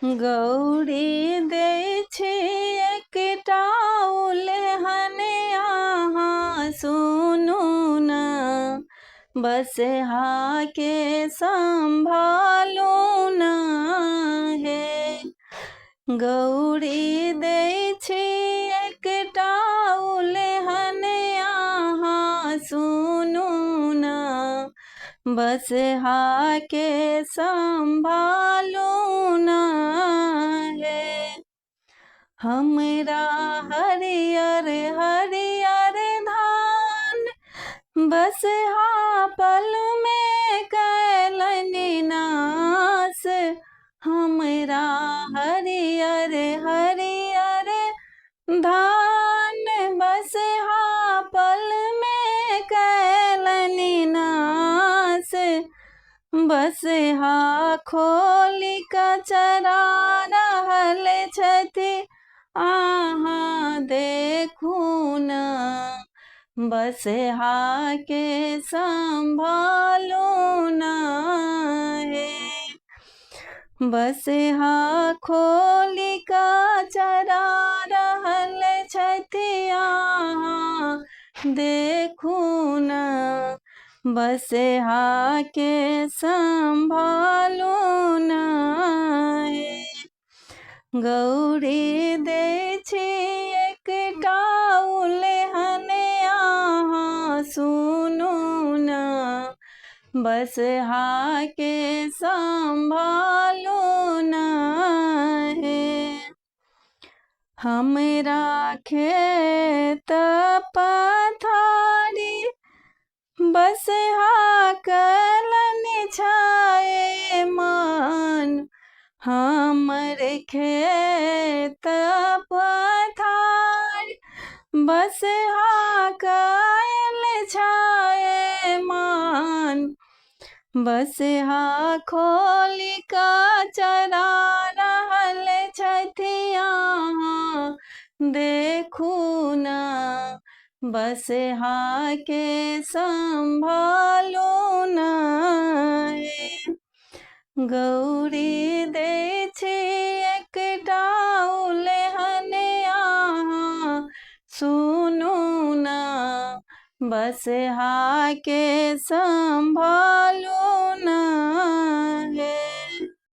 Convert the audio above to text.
गौरी दै छी एकटा उल्हन अहाँ सुनू न, बसहा के संभालू न हे। गौरी दै छी एकटा उल्हन अहाँ सुनू न, बसहा के संभालू न हे। हमरा हरियर हरियर धान बसहा पल में कैलनि नाश, हमरा हरियर हरियर धान बसहा पल में कैलनि नाश, बसहा खोलि कऽ चरा रहल छथि अहाँ देखू न, बसहा के संभालू न हे। बसहा खोलि कऽ चरा रहल छथि अहाँ देखू न, बसहा के संभालू न हे। गौरी दै छी एकटा उल्हन अहाँ सुनू न, बसहा के संभालू न हे। हमरा खेत पथारी बसहा कलनि छाए मान, हमर खेत पथार बसहा कैल छाए मान, बसहा खोलि कऽ चरा रहल छथि अहाँ देखू न, बसहा के संभालू न हे। गौरी दै छी एकटा उल्हन अहाँ सुनू न, बसहा के संभालू न हे।